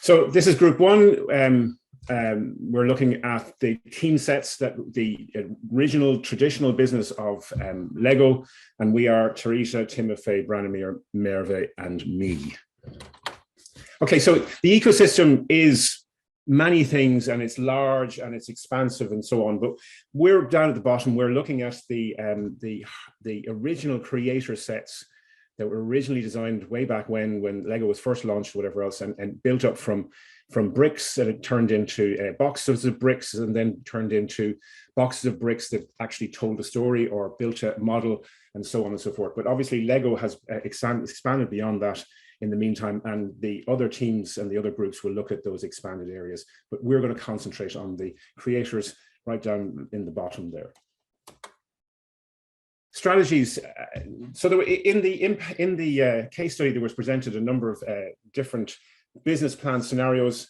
So this is group one. We're looking at the team sets that the original traditional business of Lego, and we are Teresa, Timothy, Branimir, Merve, and me. Okay, so the ecosystem is many things, and it's large and it's expansive and so on. But we're down at the bottom. We're looking at the original creator sets that were originally designed way back when Lego was first launched, whatever else, and built up from bricks that it turned into boxes of bricks, and then turned into boxes of bricks that actually told a story or built a model, and so on and so forth. But obviously Lego has expanded beyond that in the meantime, and the other teams and the other groups will look at those expanded areas. But we're going to concentrate on the creators right down in the bottom there. Strategies. So there were, in the case study, there was presented a number of different business plan scenarios,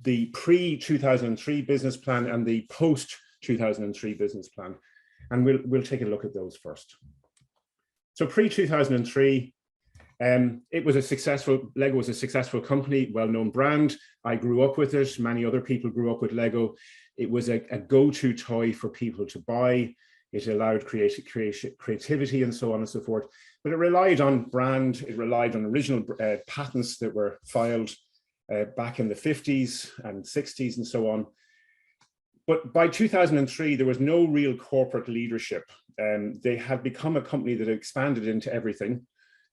the pre-2003 business plan and the post-2003 business plan, and we'll take a look at those first. So pre-2003, it was a successful, Lego was a successful company, well-known brand. I grew up with it. Many other people grew up with Lego. It was a go-to toy for people to buy. It allowed creativity and so on and so forth. But it relied on brand. It relied on original patents that were filed back in the 50s and 60s and so on. But by 2003, there was no real corporate leadership. They had become a company that expanded into everything.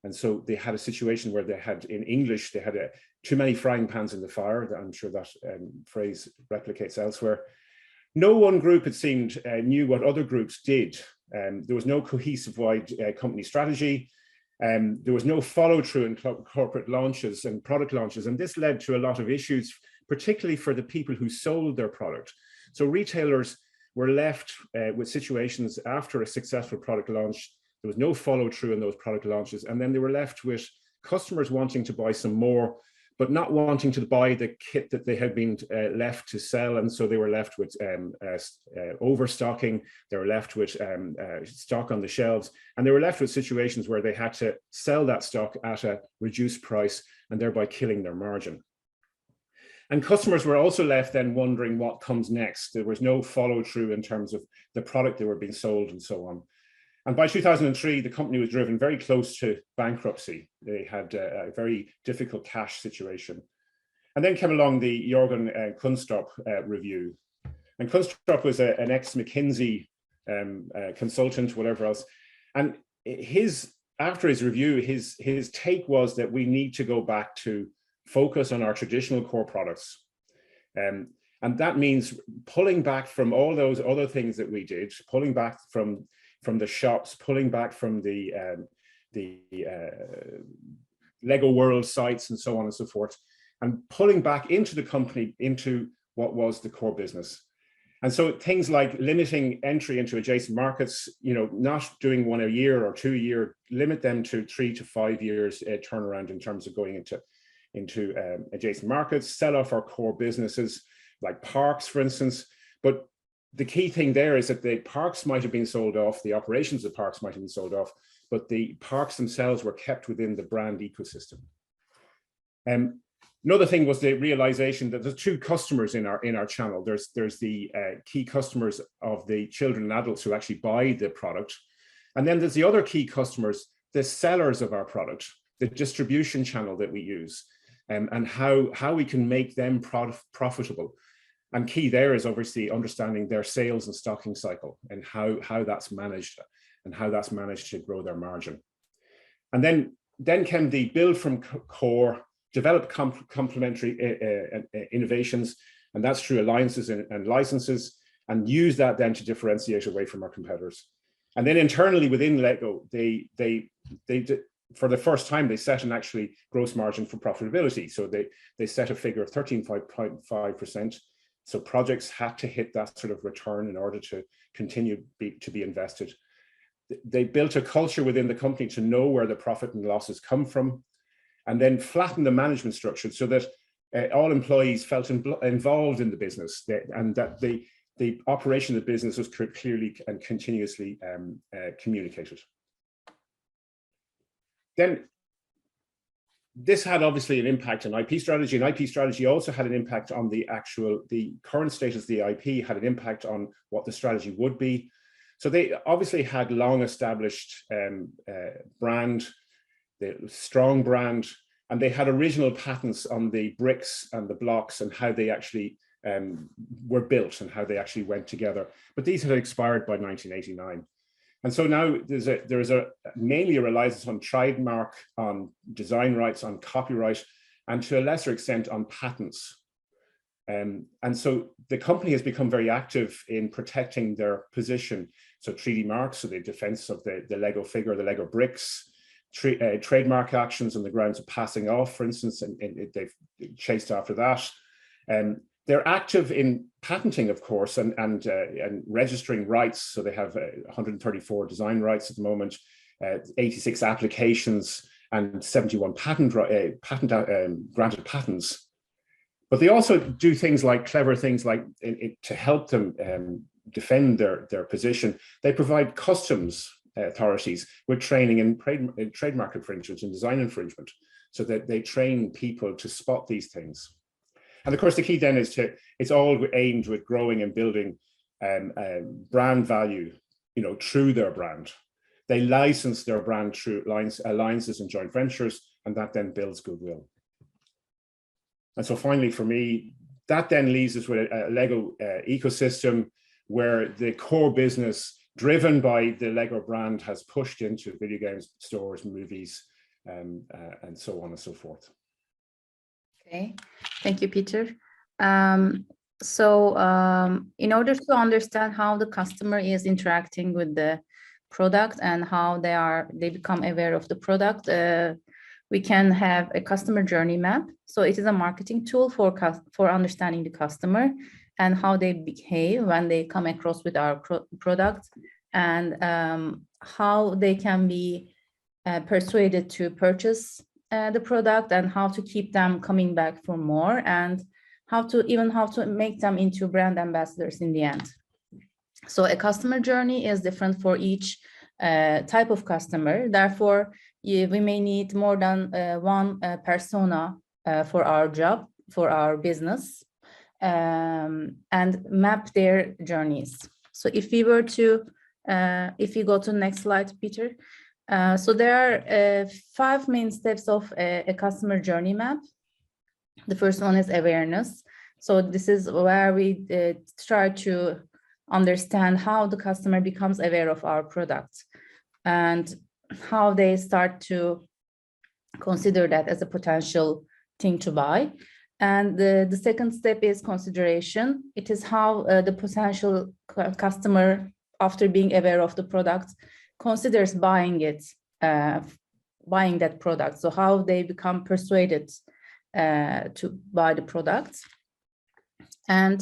And so they had a situation where they had, in English, they had too many frying pans in the fire. I'm sure that phrase replicates elsewhere. No one group, it seemed, knew what other groups did. There was no cohesive wide company strategy. There was no follow through in corporate launches and product launches. And this led to a lot of issues, particularly for the people who sold their product. So retailers were left with situations after a successful product launch. There was no follow through in those product launches. And then they were left with customers wanting to buy some more, but not wanting to buy the kit that they had been left to sell. And so they were left with overstocking. They were left with stock on the shelves. And they were left with situations where they had to sell that stock at a reduced price and thereby killing their margin. And customers were also left then wondering what comes next. There was no follow through in terms of the product they were being sold and so on. And by 2003, the company was driven very close to bankruptcy. They had a very difficult cash situation. And then came along the Jorgen Kunstrup review. And Kunstrup was an ex-McKinsey consultant, whatever else. And after his review, his take was that we need to go back to focus on our traditional core products. And that means pulling back from all those other things that we did, pulling back from the shops, pulling back from the Lego World sites and so on and so forth, and pulling back into the company, into what was the core business. And so things like limiting entry into adjacent markets, not doing one a year or 2 a year, limit them to 3 to 5 years turnaround in terms of going into adjacent markets, sell off our core businesses like parks, for instance. But the key thing there is that the parks might have been sold off, the operations of parks might have been sold off, but the parks themselves were kept within the brand ecosystem. Another thing was the realization that there's two customers in our channel. There's the key customers of the children and adults who actually buy the product. And then there's the other key customers, the sellers of our product, the distribution channel that we use, and how we can make them profitable. And key there is obviously understanding their sales and stocking cycle and how that's managed and how that's managed to grow their margin. And then came the build from core, develop complementary innovations, and that's through alliances and licenses, and use that then to differentiate away from our competitors. And then internally within Lego, they for the first time, they set an actually gross margin for profitability. So they set a figure of 13.5%. So projects had to hit that sort of return in order to continue to be invested. They built a culture within the company to know where the profit and losses come from, and then flatten the management structure so that all employees felt involved in the business, and that the operation of the business was clearly and continuously communicated. Then this had obviously an impact on IP strategy, and IP strategy also had an impact on the current status of the IP, had an impact on what the strategy would be. So they obviously had long established brand, the strong brand, and they had original patents on the bricks and the blocks and how they actually were built and how they actually went together. But these had expired by 1989. And so now there is mainly a reliance on trademark, on design rights, on copyright, and to a lesser extent on patents. And so the company has become very active in protecting their position. So 3D marks, so the defense of the Lego figure, the Lego bricks, trademark actions on the grounds of passing off, for instance, and they've chased after that. They're active in patenting, of course, and registering rights. So they have 134 design rights at the moment, 86 applications, and 71 granted patents. But they also do things like clever things like to help them defend their position. They provide customs authorities with training in trademark infringement and design infringement, so that they train people to spot these things. And of course, the key then is it's all aimed with growing and building brand value, through their brand. They license their brand through alliances and joint ventures, and that then builds goodwill. And so finally, for me, that then leaves us with a Lego ecosystem where the core business driven by the Lego brand has pushed into video games, stores, movies, and so on and so forth. Okay, thank you, Peter. In order to understand how the customer is interacting with the product and how they become aware of the product, we can have a customer journey map. So it is a marketing tool for understanding the customer and how they behave when they come across with our product, and how they can be persuaded to purchase the product, and how to keep them coming back for more, and how to make them into brand ambassadors in the end. So a customer journey is different for each type of customer. Therefore, we may need more than one persona for our job, for our business, and map their journeys. So if we were to, if you go to the next slide, Peter. So there are 5 main steps of a customer journey map. The first one is awareness. So this is where we try to understand how the customer becomes aware of our product and how they start to consider that as a potential thing to buy. And the second step is consideration. It is how the potential customer, after being aware of the product, considers buying that product. So how they become persuaded to buy the product. And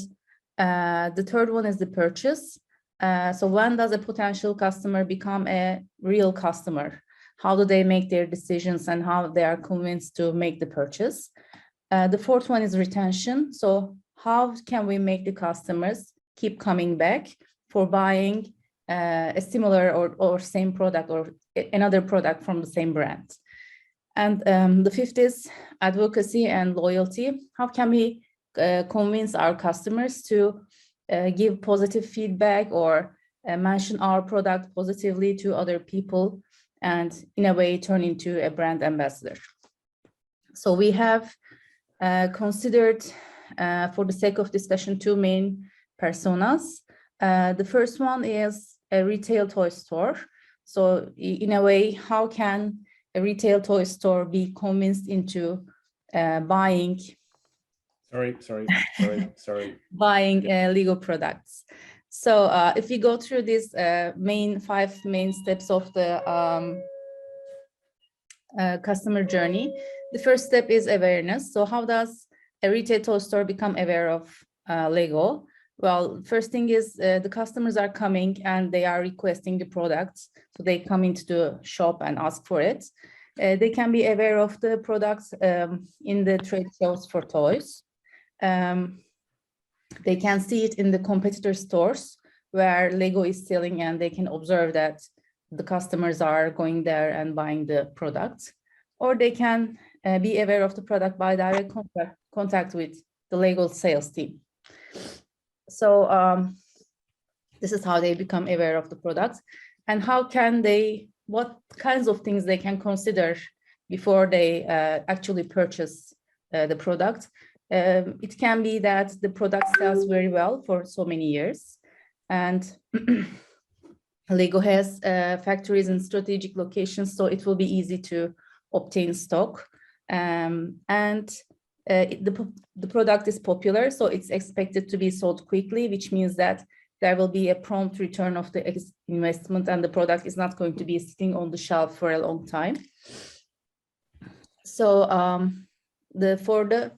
the third one is the purchase. So when does a potential customer become a real customer? How do they make their decisions and how they are convinced to make the purchase? The fourth one is retention. So how can we make the customers keep coming back for buying a similar or same product or another product from the same brand? And the fifth is advocacy and loyalty. How can we convince our customers to give positive feedback or mention our product positively to other people, and in a way turn into a brand ambassador? So we have considered, for the sake of discussion, 2 main personas. The first one is a retail toy store. So in a way, how can a retail toy store be convinced into buying buying Lego products? So if we go through these 5 main steps of the customer journey, the first step is awareness. So how does a retail toy store become aware of Lego? Well, first thing is the customers are coming and they are requesting the products. So they come into the shop and ask for it. They can be aware of the products in the trade shows for toys. They can see it in the competitor stores where Lego is selling, and they can observe that the customers are going there and buying the products. Or they can be aware of the product by direct contact with the Lego sales team. So this is how they become aware of the product, and how can they, what kinds of things they can consider before they actually purchase the product. It can be that the product sells very well for so many years, and Lego has factories in strategic locations, so it will be easy to obtain stock. The product is popular, so it's expected to be sold quickly, which means that there will be a prompt return of the investment, and the product is not going to be sitting on the shelf for a long time. So for the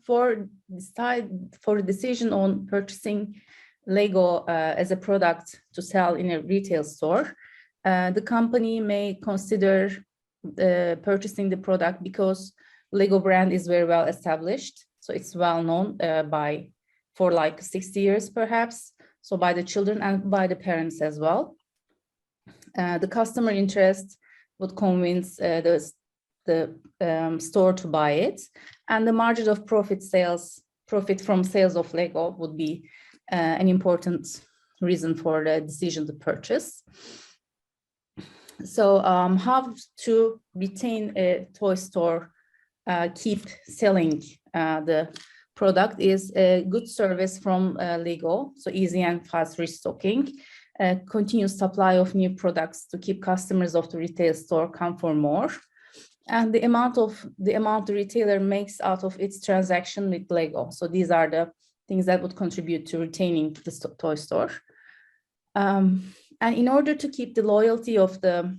decision on purchasing Lego as a product to sell in a retail store, the company may consider purchasing the product because Lego brand is very well established. So it's well known for like 60 years perhaps. So by the children and by the parents as well. The customer interest would convince the store to buy it, and the margin of profit from sales of Lego would be an important reason for the decision to purchase. So how to retain a toy store, keep selling the product, is a good service from Lego, so easy and fast restocking, continuous supply of new products to keep customers of the retail store come for more, and the amount the retailer makes out of its transaction with Lego. So these are the things that would contribute to retaining the toy store. And in order to keep the loyalty of the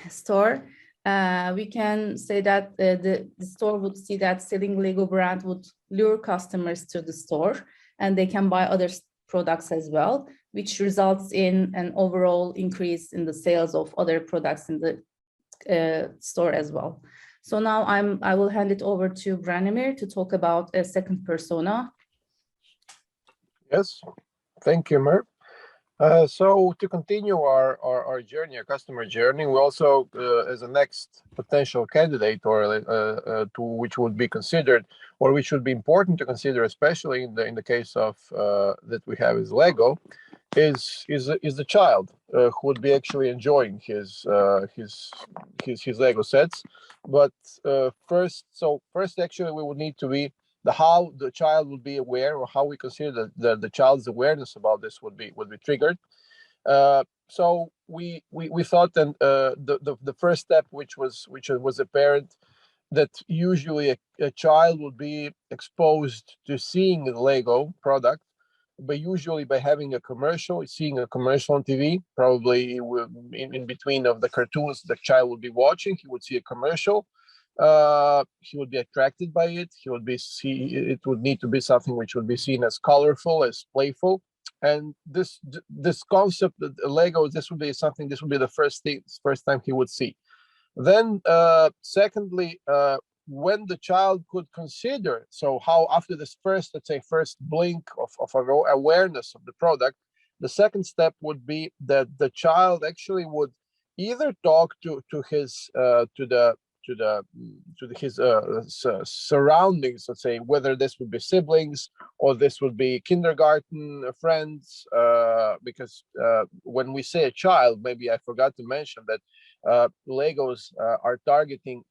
store, we can say that the store would see that selling Lego brand would lure customers to the store, and they can buy other products as well, which results in an overall increase in the sales of other products in the store as well. So now I will hand it over to Branimir to talk about a second persona. Yes, thank you, Mer. So to continue our journey, our customer journey, we also, as a next potential candidate, or to which would be considered, or which would be important to consider, especially in the case of that we have is Lego, is the child who would be actually enjoying his Lego sets. But first actually we would need to be how the child would be aware, or how we consider the child's awareness about this would be triggered. So we thought, and the first step, which was apparent, that usually a child would be exposed to seeing the Lego product, but usually by having seeing a commercial on TV, probably in between of the cartoons the child would be watching, he would see a commercial. He would be attracted by it. It would need to be something which would be seen as colorful, as playful, and this concept that Lego, this would be the first time he would see. Then, secondly, when the child could consider, so how after this first blink of awareness of the product, the second step would be that the child actually would either talk to his surroundings, let's say, whether this would be siblings or this would be kindergarten friends, because when we say a child, maybe I forgot to mention that Legos are targeting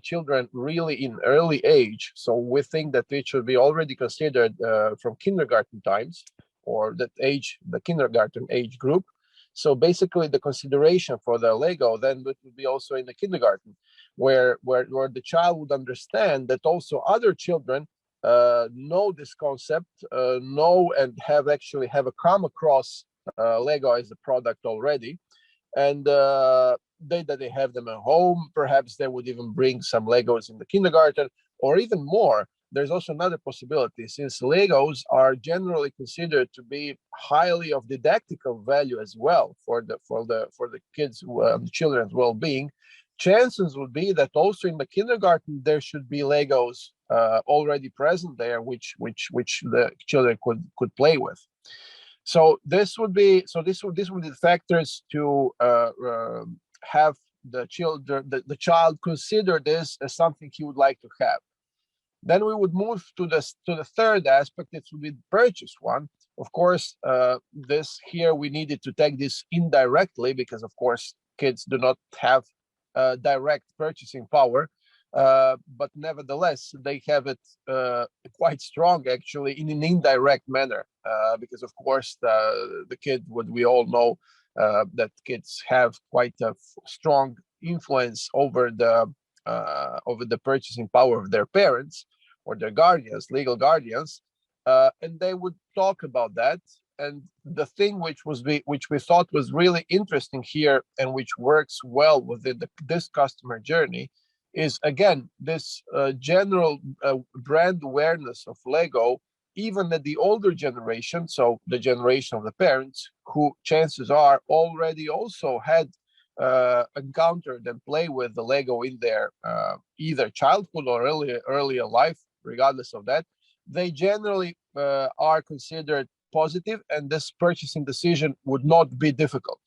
children really in early age, so we think that it should be already considered from kindergarten times, or that age, the kindergarten age group. So basically the consideration for the Lego then would be also in the kindergarten, where the child would understand that also other children know this concept, know and have come across Lego as a product already, and they have them at home. Perhaps they would even bring some Legos in the kindergarten, or even more. There's also another possibility, since Legos are generally considered to be highly of didactical value as well for the kids, the children's well-being. Chances would be that also in the kindergarten there should be Legos already present there, which the children could play with. So these would be the factors to have the child consider this as something he would like to have. Then we would move to the third aspect. It would be the purchase one. Of course, this here we needed to take this indirectly because, of course, kids do not have direct purchasing power, but nevertheless they have it quite strong actually in an indirect manner because, of course, the kid, what we all know, that kids have quite a strong influence over the purchasing power of their parents or their guardians, legal guardians, and they would talk about that. And the thing which we thought was really interesting here and which works well within this customer journey is, again, this general brand awareness of Lego, even at the older generation, so the generation of the parents, who chances are already also had encountered and play with the Lego in their either childhood or earlier life. Regardless of that, they generally are considered positive, and this purchasing decision would not be difficult.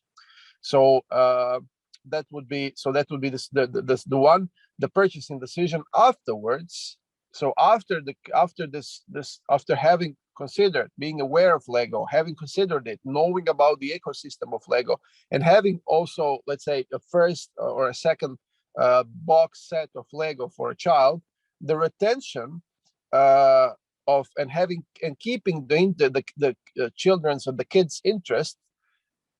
So that would be the one. The purchasing decision afterwards. So after having considered, being aware of Lego, having considered it, knowing about the ecosystem of Lego, and having also, let's say, a first or a second box set of Lego for a child, the retention of and keeping the children's and the kids' interest.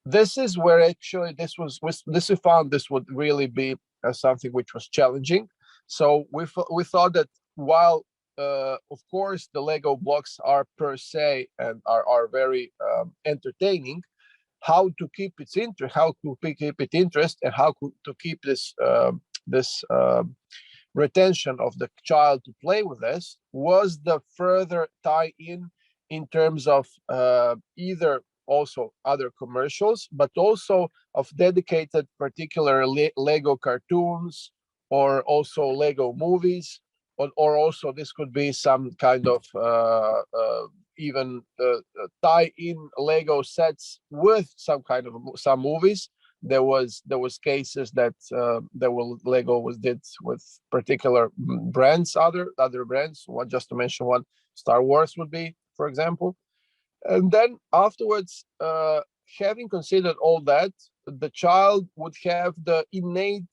This is where actually this we found this would really be something which was challenging. So we thought that while of course the Lego blocks are per se and are very entertaining, how to keep its interest, and how to keep this retention of the child to play with us was the further tie in terms of either also other commercials, but also of dedicated particular Lego cartoons, or also Lego movies, or also this could be some kind of even tie-in Lego sets with some movies. There was cases that Lego did with particular brands, other brands. Just to mention one, Star Wars would be, for example. And then afterwards, having considered all that, the child would have the innate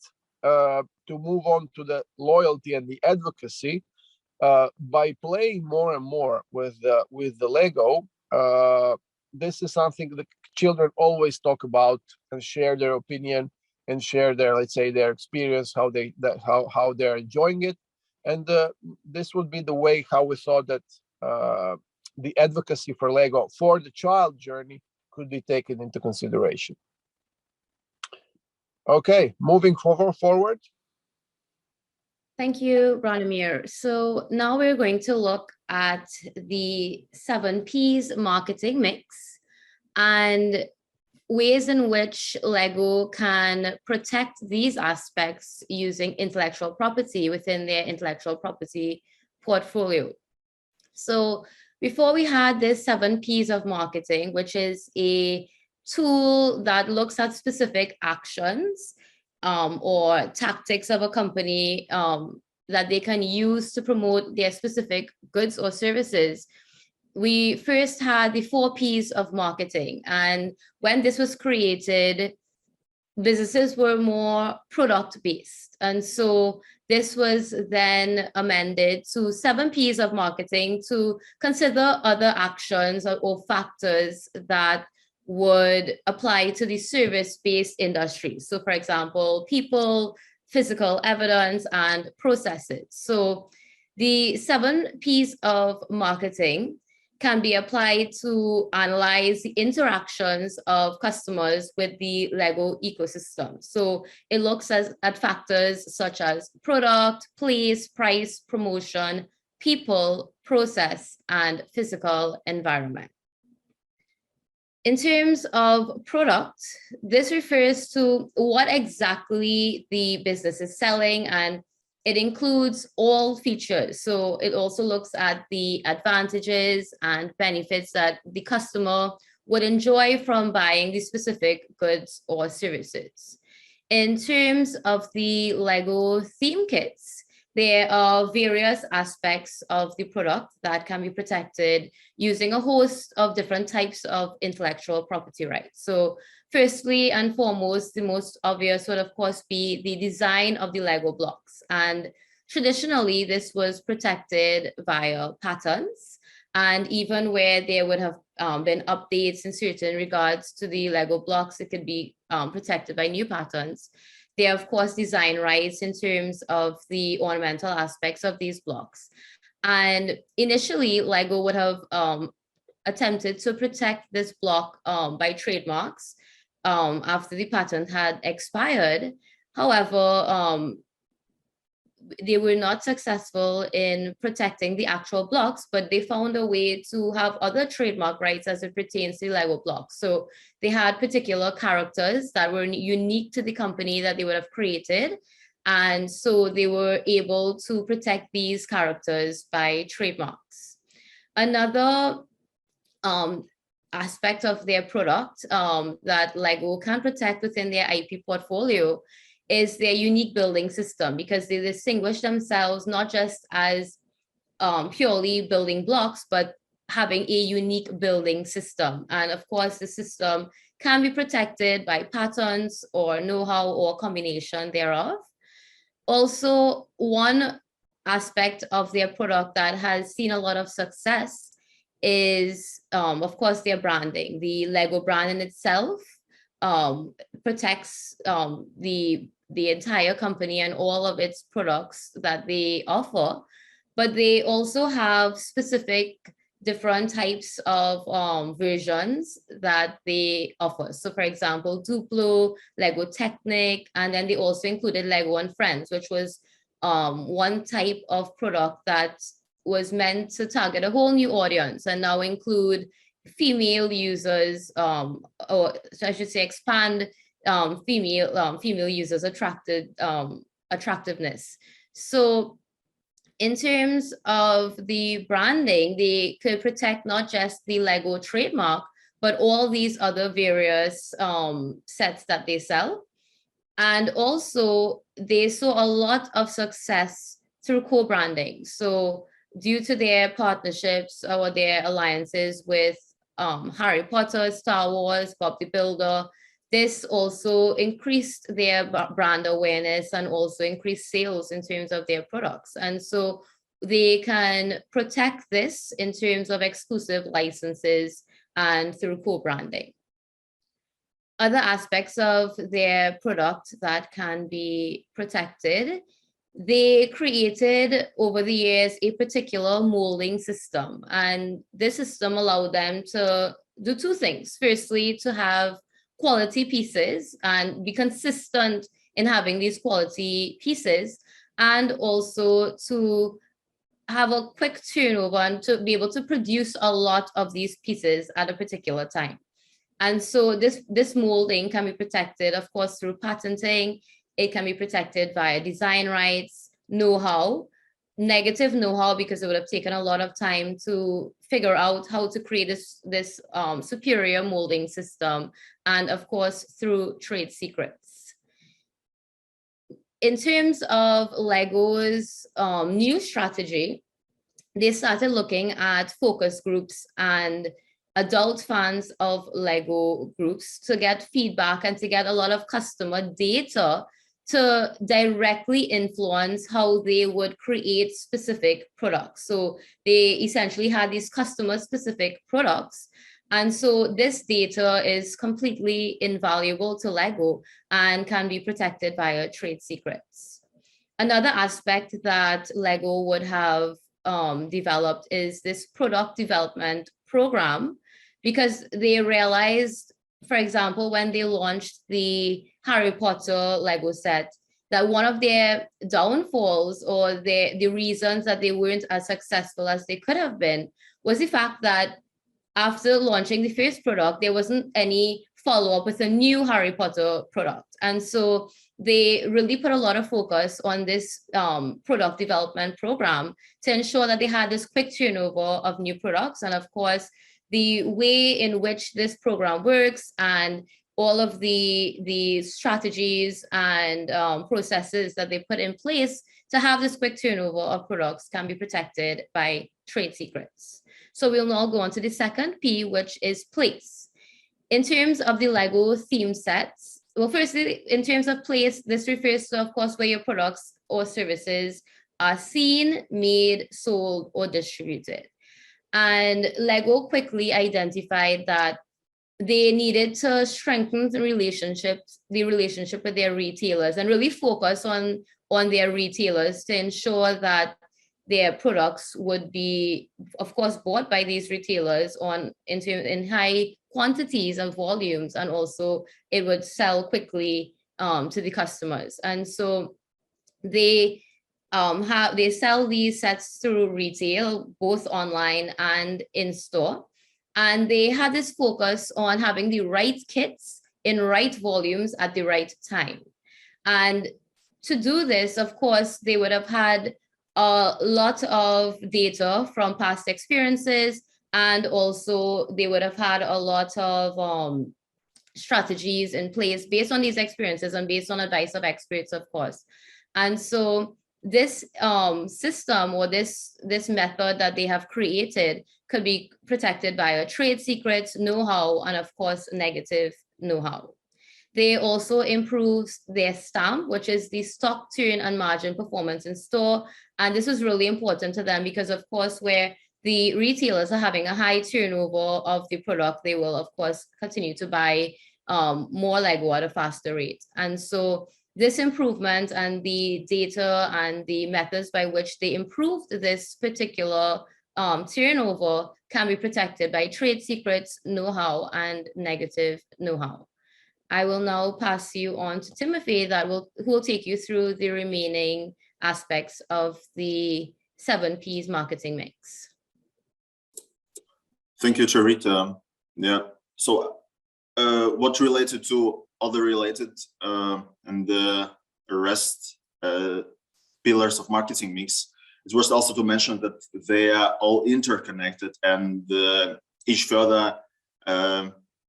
to move on to the loyalty and the advocacy by playing more and more with the Lego. This is something the children always talk about and share their opinion and share their, let's say, their experience, how they're enjoying it. And this would be the way how we thought that the advocacy for Lego for the child journey could be taken into consideration. Okay, moving forward. Thank you, Branimir. So now we're going to look at the 7 Ps marketing mix and ways in which Lego can protect these aspects using intellectual property within their intellectual property portfolio. So before we had this 7 Ps of marketing, which is a tool that looks at specific actions or tactics of a company that they can use to promote their specific goods or services. We first had the 4 Ps of marketing. And when this was created, businesses were more product-based. And so this was then amended to 7 Ps of marketing to consider other actions or factors that would apply to the service-based industries. So for example, people, physical evidence, and processes. So the 7 Ps of marketing can be applied to analyze the interactions of customers with the Lego ecosystem. So it looks at factors such as product, place, price, promotion, people, process, and physical environment. In terms of product, this refers to what exactly the business is selling, and it includes all features. So it also looks at the advantages and benefits that the customer would enjoy from buying the specific goods or services. In terms of the Lego theme kits, there are various aspects of the product that can be protected using a host of different types of intellectual property rights. So firstly and foremost, the most obvious would of course be the design of the Lego blocks. And traditionally, this was protected via patents. And even where there would have been updates in certain regards to the Lego blocks, it could be protected by new patents. There are, of course, design rights in terms of the ornamental aspects of these blocks. And initially, Lego would have attempted to protect this block by trademarks after the patent had expired. However, they were not successful in protecting the actual blocks, but they found a way to have other trademark rights as it pertains to Lego blocks. So they had particular characters that were unique to the company that they would have created. And so they were able to protect these characters by trademarks. Another aspect of their product that Lego can protect within their IP portfolio is their unique building system, because they distinguish themselves not just as purely building blocks, but having a unique building system. And of course, the system can be protected by patents or know-how or combination thereof. Also, one aspect of their product that has seen a lot of success is, of course, their branding. The Lego brand in itself protects the entire company and all of its products that they offer, but they also have specific different types of versions that they offer. So for example, Duplo, Lego Technic, and then they also included Lego and Friends, which was one type of product that was meant to target a whole new audience and now include female users, or so I should say expand female users' attractiveness. So in terms of the branding, they could protect not just the Lego trademark, but all these other various sets that they sell. And also they saw a lot of success through co-branding. So due to their partnerships or their alliances with Harry Potter, Star Wars, Bob the Builder, this also increased their brand awareness and also increased sales in terms of their products. And so they can protect this in terms of exclusive licenses and through co-branding. Other aspects of their product that can be protected, they created over the years a particular molding system. And this system allowed them to do two things. Firstly, to have quality pieces and be consistent in having these quality pieces, and also to have a quick turnover and to be able to produce a lot of these pieces at a particular time. And so this molding can be protected, of course, through patenting. It can be protected via design rights, know-how, negative know-how, because it would have taken a lot of time to figure out how to create this superior molding system, and of course, through trade secrets. In terms of Lego's new strategy, they started looking at focus groups and adult fans of Lego groups to get feedback and to get a lot of customer data to directly influence how they would create specific products. So they essentially had these customer specific products. And so this data is completely invaluable to Lego and can be protected via trade secrets. Another aspect that Lego would have developed is this product development program, because they realized, for example, when they launched the Harry Potter Lego set, that one of their downfalls or the reasons that they weren't as successful as they could have been was the fact that after launching the first product, there wasn't any follow-up with a new Harry Potter product. And so they really put a lot of focus on this product development program to ensure that they had this quick turnover of new products. And of course, the way in which this program works and all of the strategies and processes that they put in place to have this quick turnover of products can be protected by trade secrets. So we'll now go on to the second P, which is place. In terms of the Lego theme sets, well, firstly, in terms of place, this refers to, of course, where your products or services are seen, made, sold, or distributed. And Lego quickly identified that they needed to strengthen the relationship with their retailers and really focus on their retailers to ensure that their products would be, of course, bought by these retailers in high quantities and volumes, and also it would sell quickly to the customers. And so they sell these sets through retail, both online and in store. And they had this focus on having the right kits in right volumes at the right time. And to do this, of course, they would have had a lot of data from past experiences, and also they would have had a lot of strategies in place based on these experiences and based on advice of experts, of course. And so this system or this method that they have created could be protected by a trade secrets, know-how, and of course, negative know-how. They also improved their stamp, which is the stock turn and margin performance in store. And this was really important to them because, of course, where the retailers are having a high turnover of the product, they will, of course, continue to buy more Lego at a faster rate. And so this improvement and the data and the methods by which they improved this particular turnover can be protected by trade secrets, know-how, and negative know-how. I will now pass you on to Timothy who will take you through the remaining aspects of the 7Ps marketing mix. Thank you, Charita. Yeah, so what related to other related and the rest pillars of marketing mix, it's worth also to mention that they are all interconnected, and each further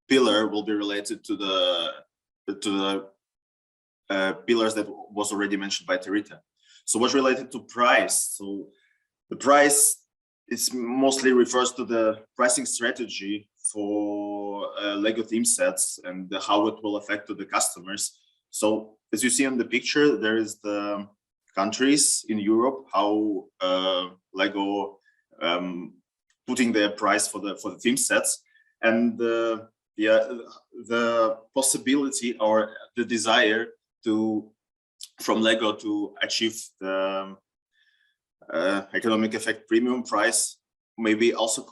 pillar will be related to the pillars that was already mentioned by Charita. So what's related to price? So the price is mostly refers to the pricing strategy for Lego theme sets and how it will affect to the customers. So as you see on the picture, there is the countries in Europe, how Lego putting their price for the theme sets, and the possibility or the desire from Lego to achieve the economic effect premium price, maybe also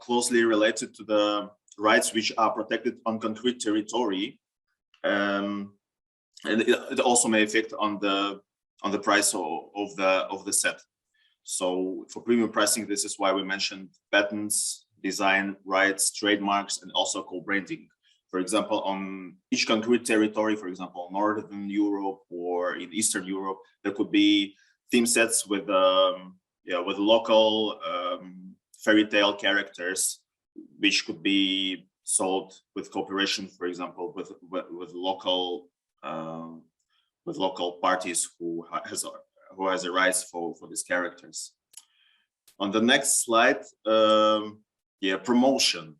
closely related to the rights which are protected on concrete territory, and it also may affect on the price of the set. So for premium pricing, this is why we mentioned patents, design rights, trademarks, and also co-branding. For example, on each concrete territory, for example, Northern Europe or in Eastern Europe, there could be theme sets with local fairy tale characters, which could be sold with cooperation, for example, with local parties who has the rights for these characters. On the next slide, promotion.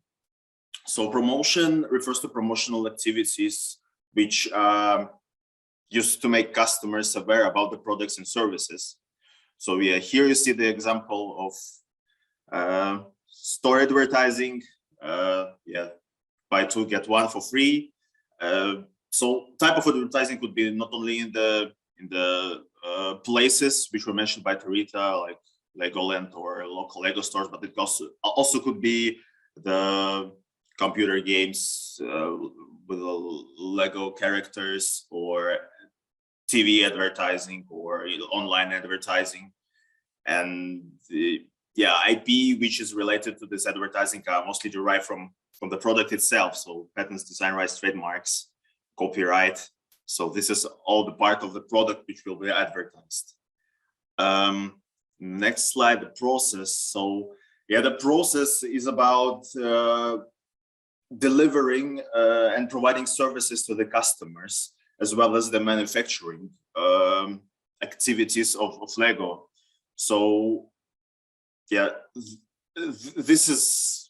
So promotion refers to promotional activities which used to make customers aware about the products and services. So here you see the example of store advertising. Buy two get one for free. So type of advertising could be not only in the places which were mentioned by Charita, like Legoland or local Lego stores, but it also could be the computer games with Lego characters, or TV advertising, or online advertising, and the IP which is related to this advertising are mostly derived from the product itself. So patents, design rights, trademarks, copyright. So this is all the part of the product which will be advertised. Next slide, the process. So the process is about delivering and providing services to the customers, as well as the manufacturing activities of Lego. So yeah, this is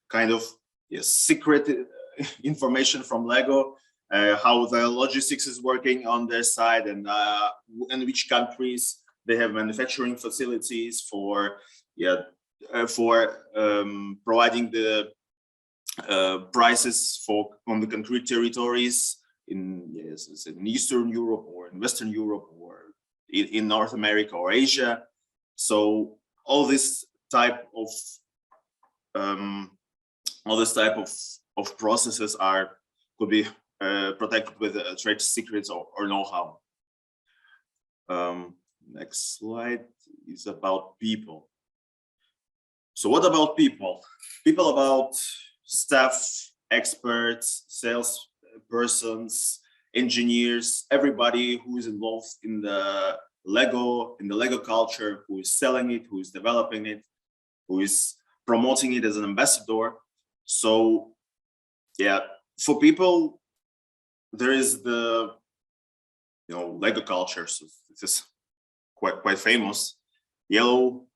kind of secret information from Lego, how the logistics is working on their side, and in which countries they have manufacturing facilities for providing the prices on the country territories in Eastern Europe or in Western Europe or in North America or Asia. So all this type of processes could be protected with trade secrets or know-how. Next slide is about people. So what about people? People about staff, experts, sales persons, engineers, everybody who is involved in the Lego culture, who is selling it, who is developing it, who is promoting it as an ambassador. So yeah, for people, there is the Lego culture. So this is quite famous. Yellow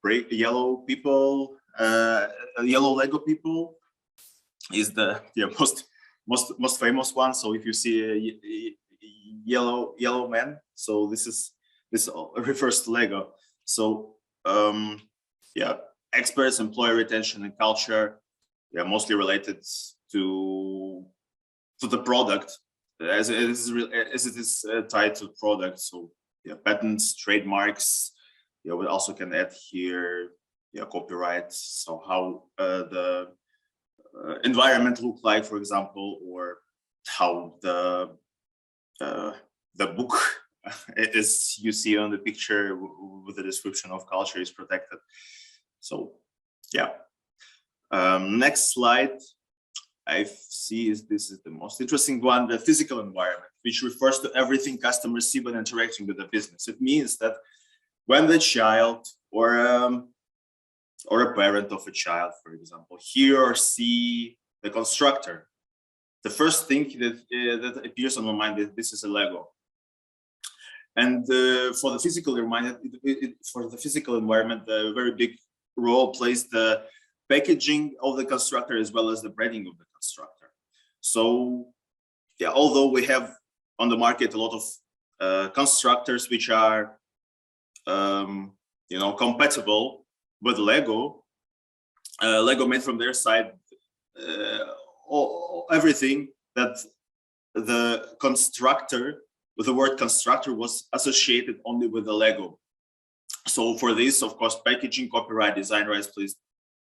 people, yellow Lego people is the most famous one. So if you see a yellow man, so this refers to Lego. So yeah, experts, employee retention and culture, mostly related to the product as it is tied to the product. So yeah, patents, trademarks. Yeah, we also can add here copyright. So how the environment look like, for example, or how the book as you see on the picture with the description of culture is protected. So yeah, next slide I see this is the most interesting one, the physical environment, which refers to everything customers see when interacting with the business. It means that when the child or a parent of a child, for example, hear or see the constructor, the first thing that appears on my mind is this is a Lego. And for the physical environment, a very big role plays the packaging of the constructor as well as the branding of the constructor. So yeah, although we have on the market a lot of constructors which are compatible with Lego, Lego made from their side everything that the constructor, with the word constructor, was associated only with the Lego. So for this, of course, packaging, copyright, design rights plays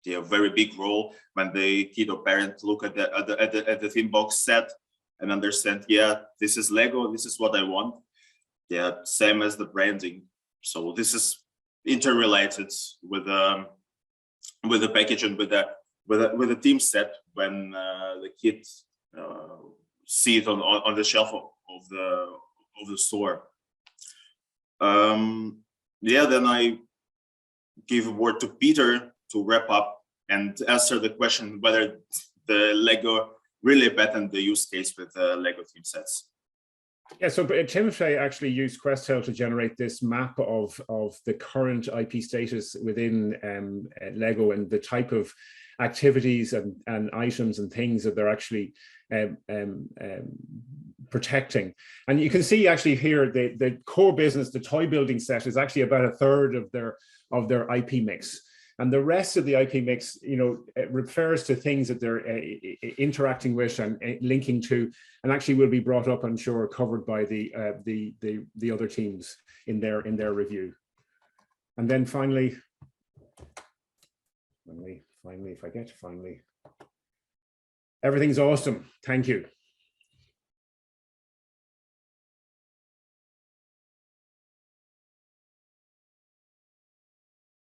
a very big role when the kid or parent look at the theme box set and understand, yeah, this is Lego, this is what I want. Yeah, same as the branding. So this is interrelated with the package and with the theme set when the kids see it on the shelf of the store. Yeah, then I give a word to Peter to wrap up and answer the question whether the Lego really patent the use case with Lego theme sets. Yeah, so Timothy actually used Questel to generate this map of the current IP status within Lego and the type of activities and items and things that they're actually protecting. And you can see actually here the core business, the toy building set, is actually about a third of their IP mix. And the rest of the IP mix, it refers to things that they're interacting with and linking to, and actually will be brought up, I'm sure, covered by the other teams in their review. And then finally, if I get to finally, everything's awesome. Thank you.